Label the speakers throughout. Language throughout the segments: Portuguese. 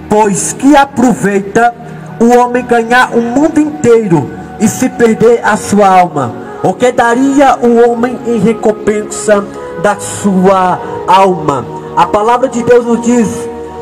Speaker 1: Pois que aproveita o homem ganhar o mundo inteiro e se perder a sua alma? O que daria o homem em recompensa da sua alma? A palavra de Deus nos diz: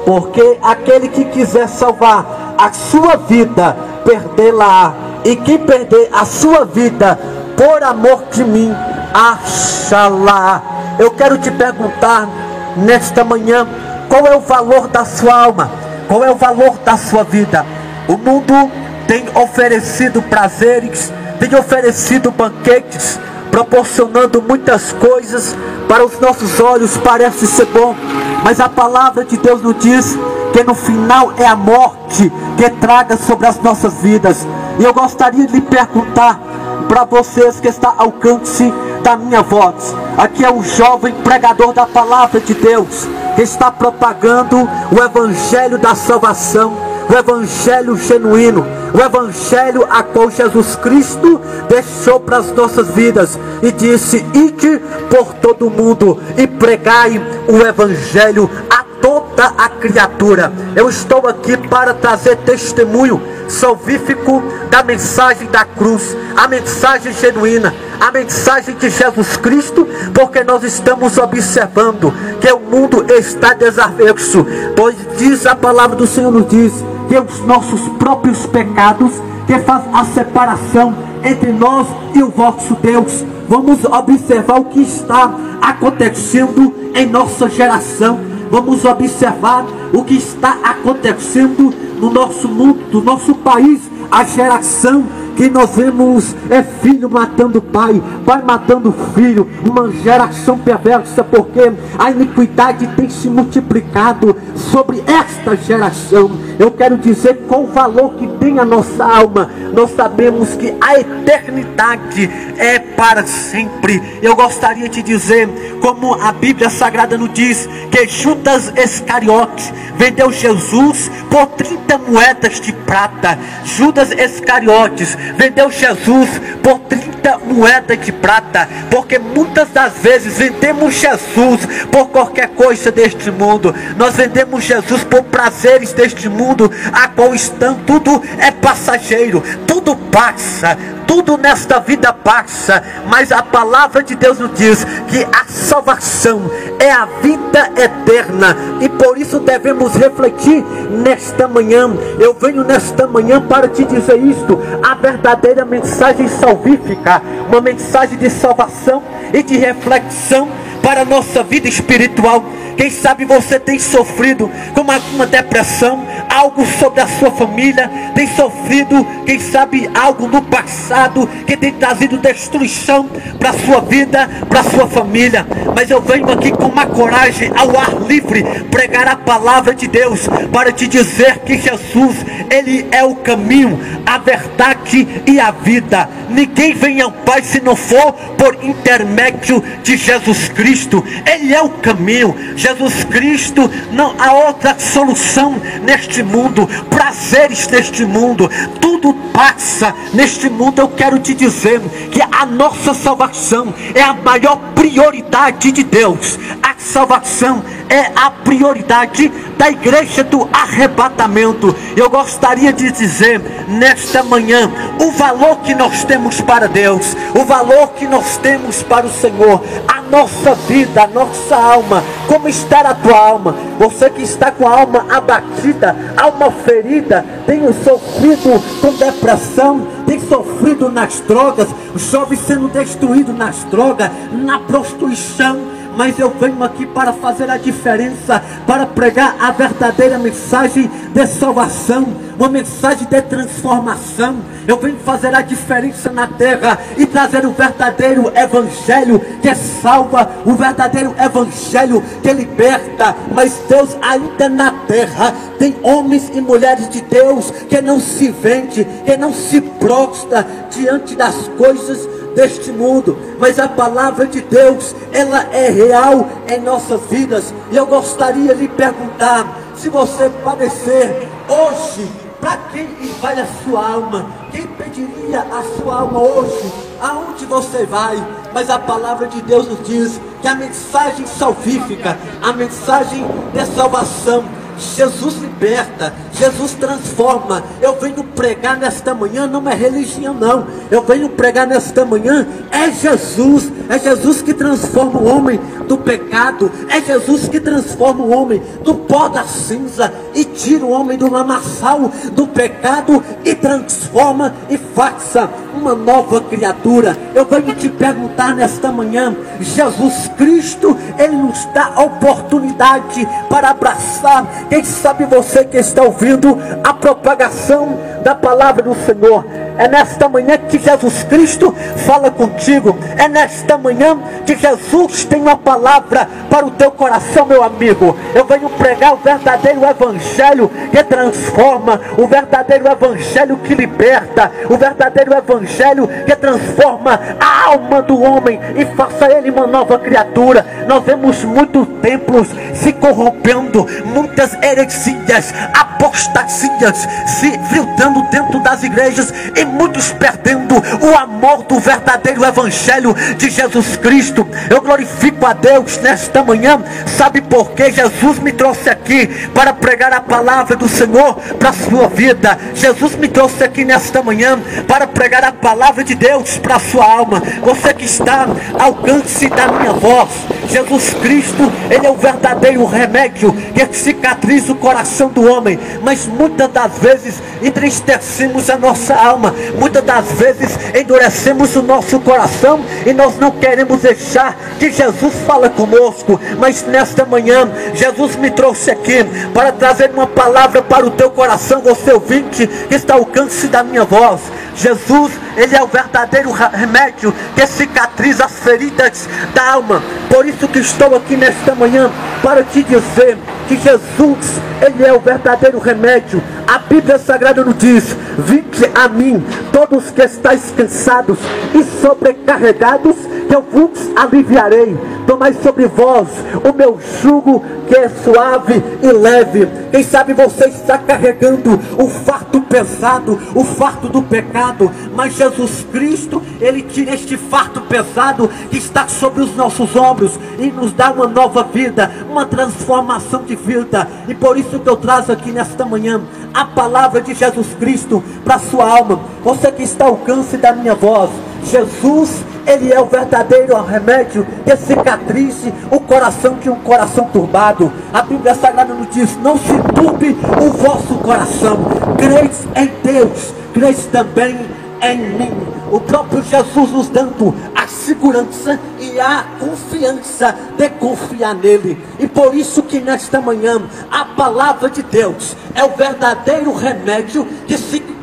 Speaker 1: porque aquele que quiser salvar a sua vida, perdê-la, e quem perder a sua vida por amor de mim, achá-la. Eu quero te perguntar nesta manhã: qual é o valor da sua alma? Qual é o valor da sua vida? O mundo tem oferecido prazeres, tem oferecido banquetes, proporcionando muitas coisas para os nossos olhos, parece ser bom, mas a palavra de Deus nos diz que no final é a morte que traga sobre as nossas vidas. E eu gostaria de lhe perguntar para vocês que está ao alcance da minha voz: aqui é um jovem pregador da palavra de Deus, que está propagando o evangelho da salvação, o evangelho genuíno, o evangelho a qual Jesus Cristo deixou para as nossas vidas e disse: ide por todo mundo e pregai o evangelho a toda a criatura. Eu estou aqui para trazer testemunho salvífico da mensagem da cruz, a mensagem genuína, a mensagem de Jesus Cristo, porque nós estamos observando que o mundo está desaverso, pois diz a palavra do Senhor, nos diz que os nossos próprios pecados que faz a separação entre nós e o vosso Deus. Vamos observar o que está acontecendo em nossa geração. Vamos observar o que está acontecendo no nosso mundo, no nosso país. A geração que nós vemos é filho matando pai, pai matando filho, uma geração perversa, porque a iniquidade tem se multiplicado sobre esta geração. Eu quero dizer qual o valor que tem a nossa alma. Nós sabemos que a eternidade é para sempre. Eu gostaria de dizer, como a Bíblia Sagrada nos diz, que Judas Iscariote vendeu Jesus por 30 moedas de prata. Judas Iscariotes vendeu Jesus por 30 moedas de prata, porque muitas das vezes vendemos Jesus por qualquer coisa deste mundo. Nós vendemos Jesus por prazeres deste mundo, a qual estão, tudo é passageiro, tudo passa, tudo nesta vida passa, mas a palavra de Deus nos diz que a salvação é a vida eterna, e por isso devemos refletir nesta manhã. Eu venho nesta manhã para te dizer isto: a verdadeira mensagem salvífica, uma mensagem de salvação e de reflexão para a nossa vida espiritual. Quem sabe você tem sofrido com alguma depressão, algo sobre a sua família, tem sofrido, quem sabe, algo no passado que tem trazido destruição para a sua vida, para a sua família. Mas eu venho aqui com uma coragem, ao ar livre, pregar a palavra de Deus para te dizer que Jesus, Ele é o caminho, a verdade e a vida. Ninguém vem ao Pai se não for por intermédio de Jesus Cristo. Ele é o caminho. Jesus Cristo, não há outra solução neste mundo. Prazeres neste mundo, tudo passa neste mundo. Eu quero te dizer que a nossa salvação é a maior prioridade de Deus. A salvação é a prioridade da igreja do arrebatamento. Eu gostaria de dizer nesta manhã o valor que nós temos para Deus, o valor que nós temos para o Senhor. A nossa vida, a nossa alma. Como está a tua alma? Você que está com a alma abatida, alma ferida, tem sofrido com depressão, tem sofrido nas drogas, jovens sendo destruídos nas drogas, na prostituição. Mas eu venho aqui para fazer a diferença, para pregar a verdadeira mensagem de salvação, uma mensagem de transformação. Eu venho fazer a diferença na terra e trazer o verdadeiro evangelho que salva, o verdadeiro evangelho que liberta. Mas Deus ainda na terra tem homens e mulheres de Deus que não se vende, que não se prostra diante das coisas deste mundo. Mas a palavra de Deus, ela é real em nossas vidas. E eu gostaria de lhe perguntar: se você padecer hoje, para quem vai a sua alma? Quem pediria a sua alma hoje? Aonde você vai? Mas a palavra de Deus nos diz que a mensagem salvífica, a mensagem de salvação, Jesus liberta, Jesus transforma. Eu venho pregar nesta manhã, não é religião não. Eu venho pregar nesta manhã, é Jesus que transforma o homem do pecado, é Jesus que transforma o homem do pó da cinza e tira o homem do lamaçal do pecado e transforma e faça uma nova criatura. Eu venho te perguntar nesta manhã, Jesus Cristo, Ele nos dá a oportunidade para abraçar. Quem sabe você que está ouvindo a propagação da palavra do Senhor, é nesta manhã que Jesus Cristo fala contigo, é nesta manhã que Jesus tem uma palavra para o teu coração, meu amigo. Eu venho pregar o verdadeiro evangelho que transforma, o verdadeiro evangelho que liberta, o verdadeiro evangelho que transforma a alma do homem e faça ele uma nova criatura. Nós vemos muitos templos se corrompendo, muitas heresias, apostasias se filtrando dentro das igrejas e muitos perdendo o amor do verdadeiro evangelho de Jesus Cristo. Eu glorifico a Deus nesta manhã. Sabe por que Jesus me trouxe aqui? Para pregar a palavra do Senhor para a sua vida. Jesus me trouxe aqui nesta manhã para pregar a palavra de Deus para a sua alma. Você que está ao alcance da minha voz, Jesus Cristo, Ele é o verdadeiro remédio que cicatriza o coração do homem. Mas muitas das vezes entristecemos a nossa alma, muitas das vezes endurecemos o nosso coração e nós não queremos deixar que Jesus fale conosco. Mas nesta manhã Jesus me trouxe aqui para trazer uma palavra para o teu coração, você ouvinte que está ao alcance da minha voz. Jesus, Ele é o verdadeiro remédio que cicatriza as feridas da alma. Por isso que estou aqui nesta manhã para te dizer que Jesus, Ele é o verdadeiro remédio. A Bíblia Sagrada nos diz: vinde a mim, todos que estáis cansados e sobrecarregados, que eu vos aliviarei. Tomai sobre vós o meu jugo, que é suave e leve. Quem sabe você está carregando o fardo pesado, o fardo do pecado, mas Jesus Cristo, Ele tira este fardo pesado que está sobre os nossos ombros e nos dá uma nova vida, uma transformação de vida. E por isso que eu trago aqui nesta manhã a palavra de Jesus Cristo para a sua alma. Você que está ao alcance da minha voz, Jesus, Ele é o verdadeiro remédio que cicatrize o coração de um coração turbado. A Bíblia Sagrada nos diz: não se turbe o vosso coração. Creis em Deus, creis também em mim. O próprio Jesus nos dando a segurança e a confiança de confiar nele. E por isso que nesta manhã a palavra de Deus é o verdadeiro remédio que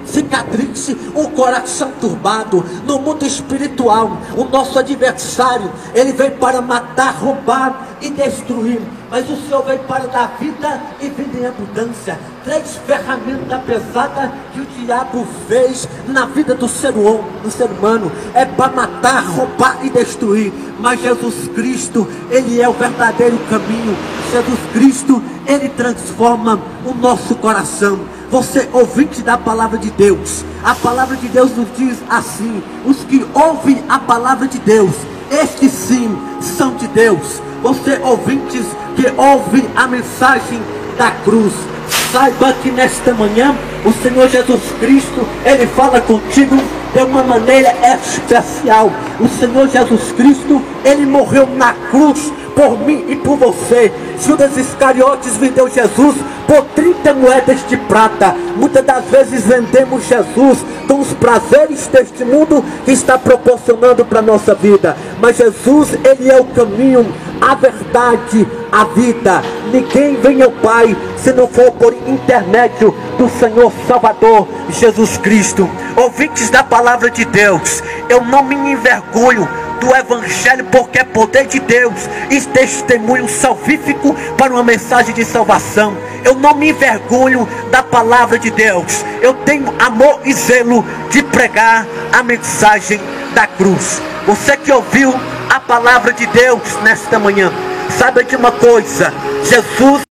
Speaker 1: cicatrize o coração turbado. No mundo espiritual, o nosso adversário, ele vem para matar, roubar e destruir, mas o Senhor veio para dar vida e vida em abundância. 3 ferramentas pesadas que o diabo fez na vida do ser humano é para matar, roubar e destruir. Mas Jesus Cristo, Ele é o verdadeiro caminho. Jesus Cristo, Ele transforma o nosso coração. Você ouvinte da palavra de Deus, a palavra de Deus nos diz assim: os que ouvem a palavra de Deus, estes sim são de Deus. Você ouvintes que ouve a mensagem da cruz, saiba que nesta manhã o Senhor Jesus Cristo, Ele fala contigo de uma maneira especial. O Senhor Jesus Cristo, Ele morreu na cruz por mim e por você. Judas Iscariotes vendeu Jesus por 30 moedas de prata. Muitas das vezes vendemos Jesus com os prazeres deste mundo que está proporcionando para a nossa vida. Mas Jesus, Ele é o caminho, a verdade, a vida. Ninguém vem ao Pai se não for por intermédio do Senhor Salvador Jesus Cristo. Ouvintes da palavra de Deus, eu não me envergonho do Evangelho, porque é poder de Deus e testemunho salvífico para uma mensagem de salvação. Eu não me envergonho da palavra de Deus. Eu tenho amor e zelo de pregar a mensagem da cruz. Você que ouviu a palavra de Deus nesta manhã, saiba de uma coisa: Jesus